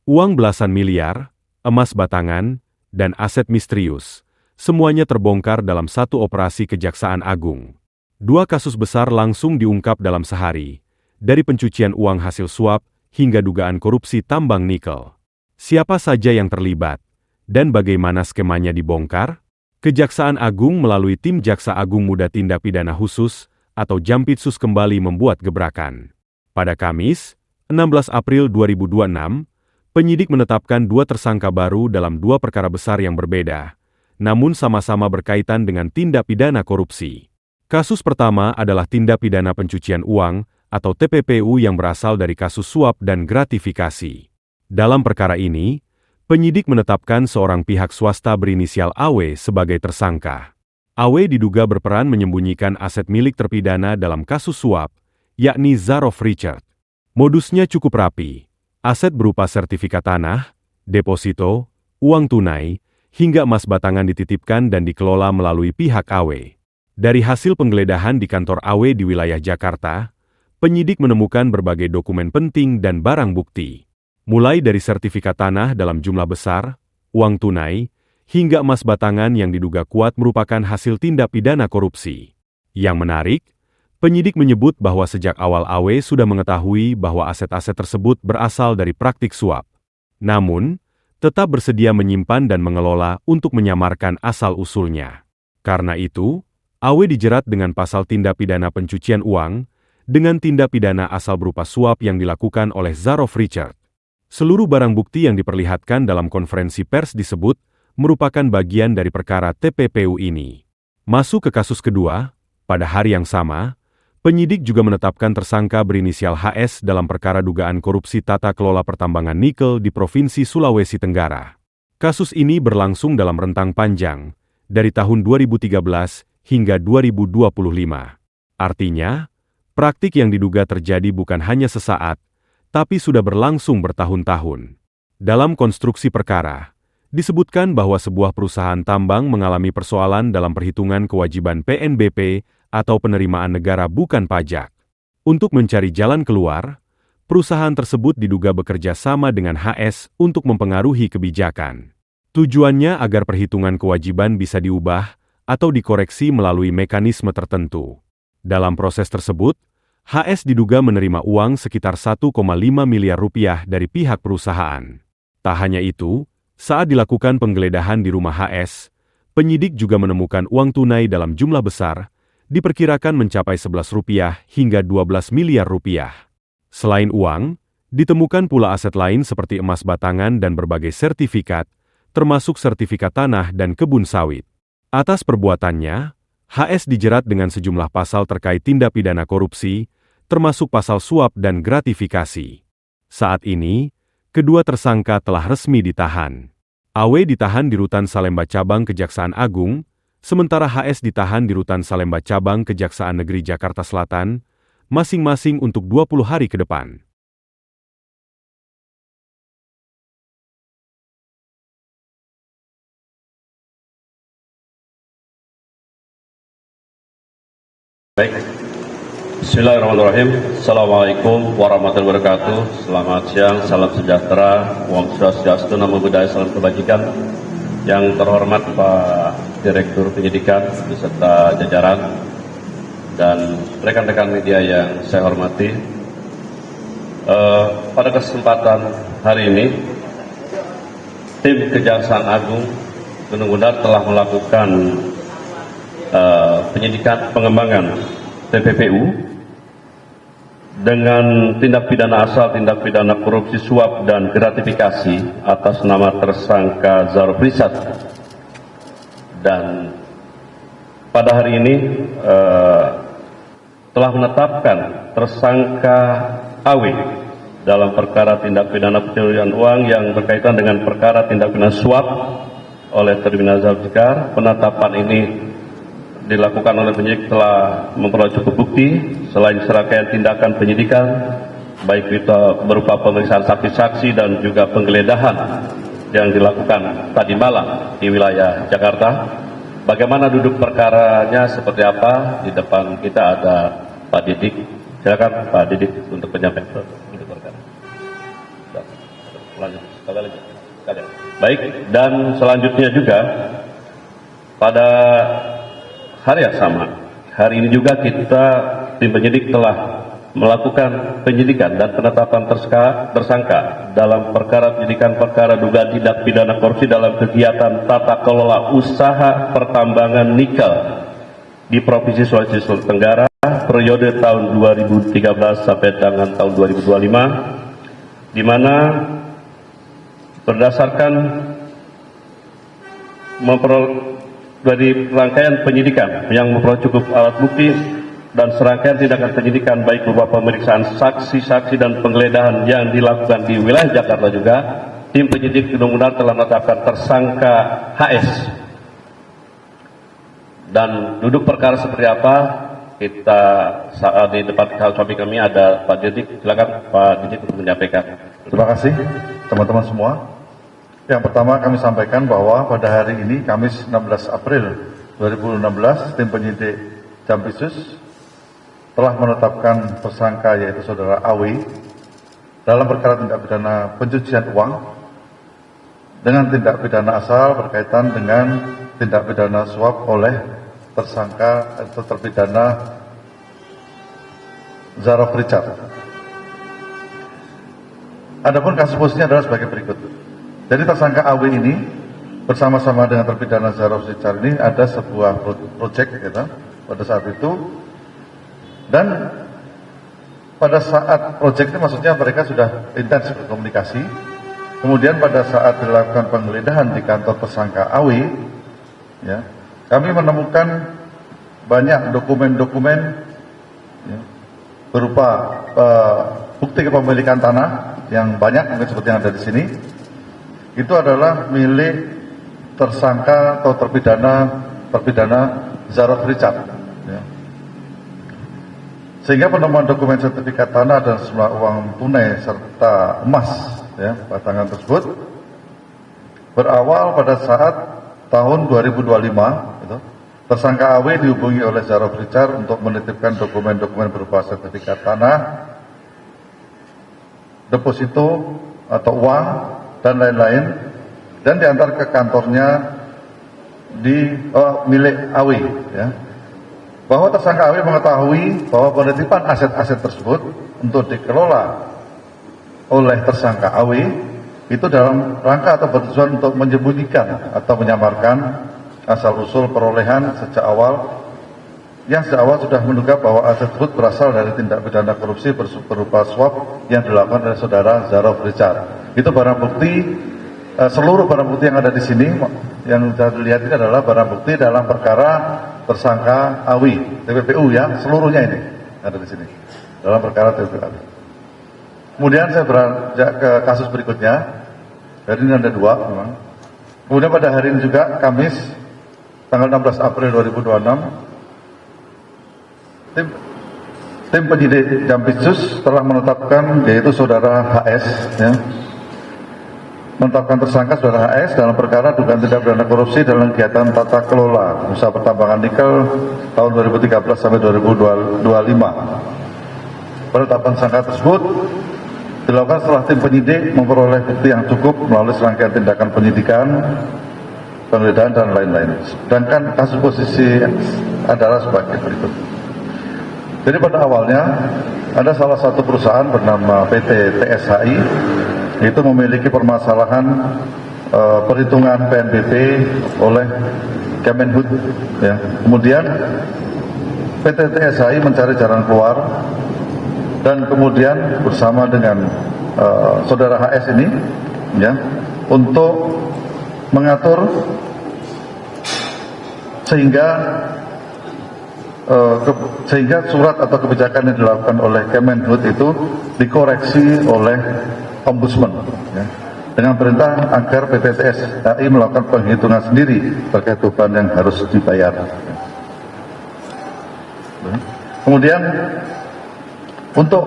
Uang belasan miliar, emas batangan, dan aset misterius, semuanya terbongkar dalam satu operasi Kejaksaan Agung. Dua kasus besar langsung diungkap dalam sehari, dari pencucian uang hasil suap hingga dugaan korupsi tambang nikel. Siapa saja yang terlibat, dan bagaimana skemanya dibongkar? Kejaksaan Agung melalui Tim Jaksa Agung Muda Tindak Pidana Khusus atau Jampitsus kembali membuat gebrakan. Pada Kamis, 16 April 2026, penyidik menetapkan dua tersangka baru dalam dua perkara besar yang berbeda, namun sama-sama berkaitan dengan tindak pidana korupsi. Kasus pertama adalah tindak pidana pencucian uang atau TPPU yang berasal dari kasus suap dan gratifikasi. Dalam perkara ini, penyidik menetapkan seorang pihak swasta berinisial AW sebagai tersangka. AW diduga berperan menyembunyikan aset milik terpidana dalam kasus suap, yakni Zarof Richard. Modusnya cukup rapi. Aset berupa sertifikat tanah, deposito, uang tunai, hingga emas batangan dititipkan dan dikelola melalui pihak AW. Dari hasil penggeledahan di kantor AW di wilayah Jakarta, penyidik menemukan berbagai dokumen penting dan barang bukti. Mulai dari sertifikat tanah dalam jumlah besar, uang tunai, hingga emas batangan yang diduga kuat merupakan hasil tindak pidana korupsi. Yang menarik, penyidik menyebut bahwa sejak awal AW sudah mengetahui bahwa aset-aset tersebut berasal dari praktik suap. Namun, tetap bersedia menyimpan dan mengelola untuk menyamarkan asal-usulnya. Karena itu, AW dijerat dengan pasal tindak pidana pencucian uang, dengan tindak pidana asal berupa suap yang dilakukan oleh Zarof Richard. Seluruh barang bukti yang diperlihatkan dalam konferensi pers disebut merupakan bagian dari perkara TPPU ini. Masuk ke kasus kedua, pada hari yang sama, penyidik juga menetapkan tersangka berinisial HS dalam perkara dugaan korupsi tata kelola pertambangan nikel di Provinsi Sulawesi Tenggara. Kasus ini berlangsung dalam rentang panjang, dari tahun 2013 hingga 2025. Artinya, praktik yang diduga terjadi bukan hanya sesaat, tapi sudah berlangsung bertahun-tahun. Dalam konstruksi perkara, disebutkan bahwa sebuah perusahaan tambang mengalami persoalan dalam perhitungan kewajiban PNBP atau penerimaan negara bukan pajak. Untuk mencari jalan keluar, perusahaan tersebut diduga bekerja sama dengan HS untuk mempengaruhi kebijakan. Tujuannya agar perhitungan kewajiban bisa diubah atau dikoreksi melalui mekanisme tertentu. Dalam proses tersebut, HS diduga menerima uang sekitar 1,5 miliar rupiah dari pihak perusahaan. Tak hanya itu, saat dilakukan penggeledahan di rumah HS, penyidik juga menemukan uang tunai dalam jumlah besar, diperkirakan mencapai 11 rupiah hingga 12 miliar rupiah. Selain uang, ditemukan pula aset lain seperti emas batangan dan berbagai sertifikat, termasuk sertifikat tanah dan kebun sawit. Atas perbuatannya, HS dijerat dengan sejumlah pasal terkait tindak pidana korupsi, termasuk pasal suap dan gratifikasi. Saat ini, kedua tersangka telah resmi ditahan. AW ditahan di Rutan Salemba Cabang Kejaksaan Agung, sementara HS ditahan di Rutan Salemba Cabang Kejaksaan Negeri Jakarta Selatan, masing-masing untuk 20 hari ke depan. Baik, bismillahirrahmanirrahim. Assalamualaikum warahmatullahi wabarakatuh. Selamat siang, salam sejahtera, Om Swastiastu, Namo Buddhaya, salam kebajikan. Yang terhormat Pak Direktur Penyidikan beserta jajaran dan rekan-rekan media yang saya hormati. Pada kesempatan hari ini, tim Kejaksaan Agung Gunung Kidul telah melakukan penyidikan pengembangan TPPU dengan tindak pidana asal tindak pidana korupsi suap dan gratifikasi atas nama tersangka Zarof Richard. Dan pada hari ini telah menetapkan tersangka AW dalam perkara tindak pidana pencucian uang yang berkaitan dengan perkara tindak pidana suap oleh terpidana Zarof Richard. Penetapan ini dilakukan oleh penyidik telah memperoleh cukup bukti selain serangkaian tindakan penyidikan baik itu berupa pemeriksaan saksi-saksi dan juga penggeledahan yang dilakukan tadi malam di wilayah Jakarta. Bagaimana duduk perkaranya seperti apa? Di depan kita ada Pak Didik. Silakan Pak Didik untuk penyampaian untuk perkara. Baik, dan selanjutnya juga pada hari yang sama, hari ini juga kita tim penyidik telah melakukan penyidikan dan penetapan tersangka dalam perkara penyidikan perkara dugaan tindak pidana korupsi dalam kegiatan tata kelola usaha pertambangan nikel di Provinsi Sulawesi Tenggara periode tahun 2013 sampai dengan tahun 2025, di mana berdasarkan dari rangkaian penyidikan yang memperoleh cukup alat bukti dan serangkaian tindakan penyidikan baik berupa pemeriksaan saksi-saksi dan penggeledahan yang dilakukan di wilayah Jakarta juga, tim penyidik Gunung Mundar telah menetapkan tersangka HS. Dan duduk perkara seperti apa, kita saat di depan suami kami ada Pak Didik. Silakan Pak Didik untuk menyampaikan. Terima kasih teman-teman semua. Yang pertama kami sampaikan bahwa pada hari ini Kamis 16 April 2016 tim penyidik Jampisus telah menetapkan tersangka yaitu saudara AW dalam perkara tindak pidana pencucian uang dengan tindak pidana asal berkaitan dengan tindak pidana suap oleh tersangka atau terpidana Zarof Richard. Adapun kasus posisinya adalah sebagai berikut. Jadi tersangka AW ini bersama-sama dengan terpidana Zarof Richard ini ada sebuah proyek gitu, pada saat itu, dan pada saat proyek ini maksudnya mereka sudah intens berkomunikasi. Kemudian pada saat dilakukan penggeledahan di kantor tersangka AW, ya, kami menemukan banyak dokumen-dokumen ya, berupa bukti kepemilikan tanah yang banyak, mungkin seperti yang ada di sini. Itu adalah milik tersangka atau terpidana Zarof Richard. Ya. Sehingga penemuan dokumen sertifikat tanah dan sejumlah uang tunai serta emas, ya, batangan tersebut berawal pada saat tahun 2025. Gitu. Tersangka AW dihubungi oleh Zarof Richard untuk menitipkan dokumen-dokumen berupa sertifikat tanah, deposito atau uang dan lain-lain, dan diantar ke kantornya di milik AW, ya. Bahwa tersangka AW mengetahui bahwa penitipan aset-aset tersebut untuk dikelola oleh tersangka AW itu dalam rangka atau bertujuan untuk menyembunyikan atau menyamarkan asal-usul perolehan sejak awal sudah menduga bahwa aset tersebut berasal dari tindak pidana korupsi berupa suap yang dilakukan oleh saudara Zarof Richard. Itu barang bukti, seluruh barang bukti yang ada di sini yang sudah dilihat ini adalah barang bukti dalam perkara tersangka AW, TPPU, ya, seluruhnya ini ada di sini dalam perkara TPPU. Kemudian saya beranjak ke kasus berikutnya. Hari ini ada dua memang. Kemudian pada hari ini juga Kamis tanggal 16 April 2026 tim penyidik Jampisus telah menetapkan yaitu saudara HS, ya, menetapkan tersangka saudara HS dalam perkara dugaan tindak pidana korupsi dalam kegiatan tata kelola usaha pertambangan nikel tahun 2013 sampai 2025. Penetapan tersangka tersebut dilakukan setelah tim penyidik memperoleh bukti yang cukup melalui serangkaian tindakan penyidikan, penggeledahan dan lain-lain. Sedangkan kasus posisi adalah sebagai berikut. Jadi pada awalnya ada salah satu perusahaan bernama PT TSHI itu memiliki permasalahan perhitungan PNBP oleh Kemenhub, ya. Kemudian PT TSHI mencari jalan keluar dan kemudian bersama dengan saudara HS ini, ya, untuk mengatur sehingga surat atau kebijakan yang dilakukan oleh Kemenhub itu dikoreksi oleh Ombudsman, ya, dengan perintah agar PT TSHI melakukan penghitungan sendiri terkait beban yang harus dibayar. Kemudian untuk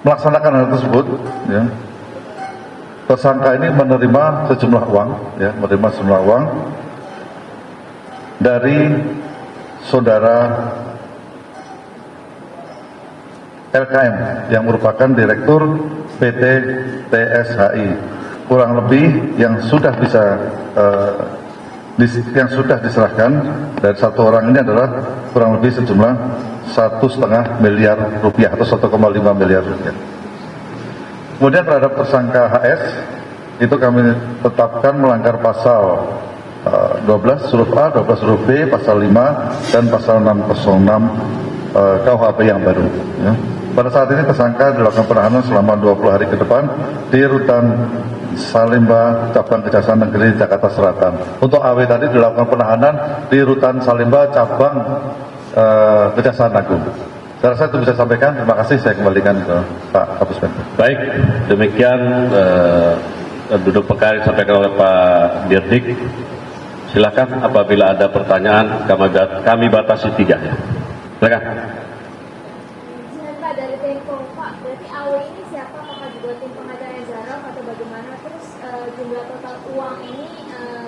melaksanakan hal tersebut, ya, tersangka ini menerima sejumlah uang, dari saudara LKM yang merupakan Direktur PT TSHI. Kurang lebih yang sudah diserahkan dari satu orang ini adalah kurang lebih sejumlah 1,5 miliar rupiah atau 1,5 miliar rupiah. Kemudian terhadap tersangka HS itu kami tetapkan melanggar pasal 12 huruf A, 12 huruf B, pasal 5 dan pasal 606 KUHP yang baru. Ya. Pada saat ini tersangka dilakukan penahanan selama 20 hari ke depan di Rutan Salemba Cabang Kejaksaan Negeri Jakarta Selatan. Untuk AW tadi dilakukan penahanan di Rutan Salemba Cabang Kejaksaan Agung. Saya rasa itu bisa sampaikan. Terima kasih. Saya kembalikan ke Pak Kapus Penkum. Baik, demikian duduk perkara disampaikan oleh Pak Dirdik. Silakan apabila ada pertanyaan, kami batasi 3 ya. Silakan. Pak, dari Tempo, Pak, berarti AW ini siapa? Apakah juga tim pengacara Zaraf atau bagaimana? Terus jumlah total uang ini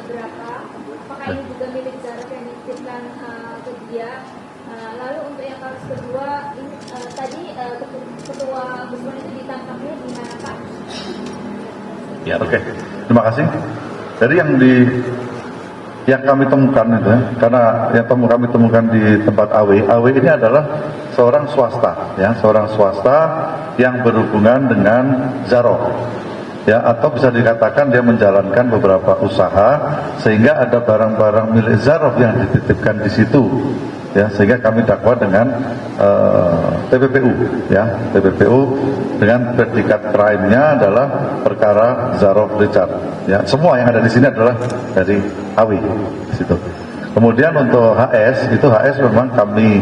berapa? Apakah ini juga milik Zaraf yang dititipkan ke dia? Lalu untuk yang kasus kedua, ini, tadi ketua Busman itu ditangkapnya di mana, Pak? Ya, oke. Terima kasih. Jadi yang kami temukan itu, karena yang kami temukan di tempat AW ini adalah seorang swasta, ya, seorang swasta yang berhubungan dengan Zaraf, ya, atau bisa dikatakan dia menjalankan beberapa usaha sehingga ada barang-barang milik Zaraf yang dititipkan di situ, ya, sehingga kami dakwa dengan TPPU, ya, TPPU dengan predikat crime-nya adalah perkara Zaraf Richard, ya, semua yang ada di sini adalah dari AW di situ. Kemudian untuk HS itu memang kami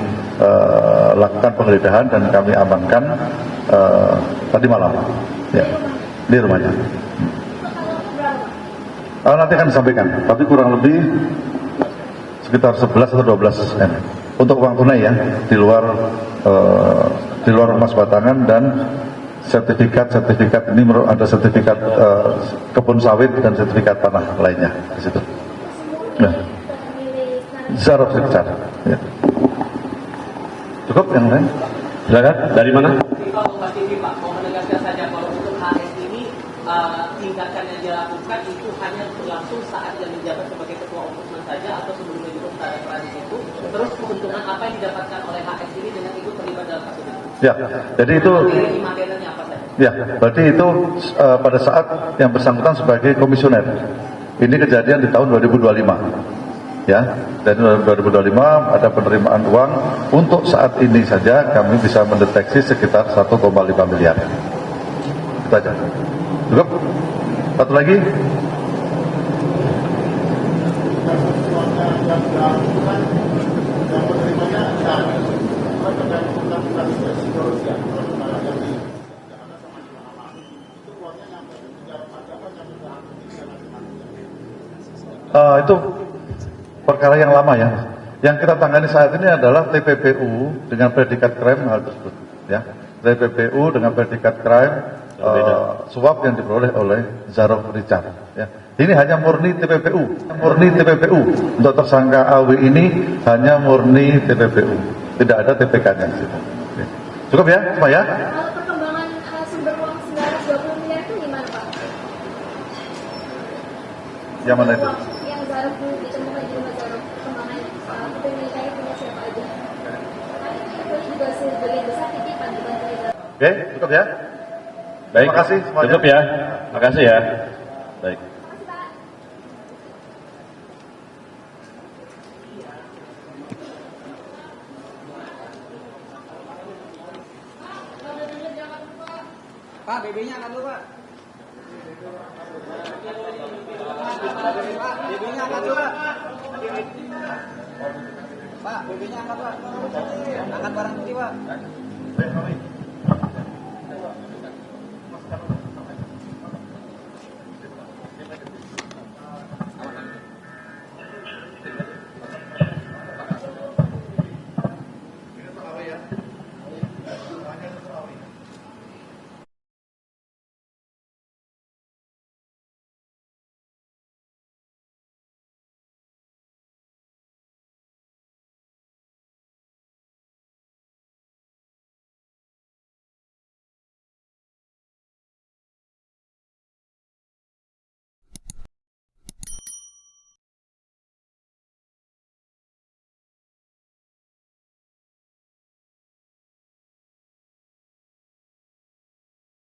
lakukan penggeledahan dan kami amankan tadi malam, ya, di rumahnya. Nanti akan disampaikan, tapi kurang lebih sekitar 11 atau 12 M untuk uang tunai, ya, di luar emas batangan dan sertifikat ini ada sertifikat kebun sawit dan sertifikat tanah lainnya di situ. Nah, Zaraf Richard, ya. Cukup yang lain? Silakan. Dari mana? Pak mau menegaskan saja kalau untuk HS ini tindakan yang dilakukan itu hanya berlangsung saat dia menjabat sebagai ketua ombudsman saja atau sebelumnya juga ada peran itu. Terus keuntungan apa yang didapatkan oleh HS ini dengan ikut terlibat dalam kasus ini? Ya, jadi itu. Materinya apa saja? Ya, berarti itu pada saat yang bersangkutan sebagai komisioner. Ini kejadian di tahun 2025. Ya, dan 2025 ada penerimaan uang untuk saat ini saja kami bisa mendeteksi sekitar 1,5 miliar. Itu aja. Cukup? Satu lagi? Itu perkara yang lama, ya. Yang kita tangani saat ini adalah TPPU dengan predikat crime hal tersebut, ya. TPPU dengan predikat crime suap yang diperoleh oleh Zaraf Richard, ya. Ini hanya murni TPPU, untuk tersangka AW ini hanya murni TPPU, tidak ada TPK-nya. Cukup, ya, semua, ya. Kalau perkembangan sumber uang 920 miliar itu gimana, Pak? Yang mana itu? Yang Zaraf ditemukan di rumah Zaraf, perkembangannya kepemilikannya punya siapa aja? Karena itu juga sebagian besar titipan dibantu Zaraf. Oke, cukup, ya. Baik. Terima kasih semuanya. Cukup, ya. Terima kasih, ya. Baik. Pak, BB-nya angkat dulu, Pak. Pak, BB-nya angkat dulu, Pak. Pak, BB-nya angkat, Pak. Angkat barang bukti, Pak.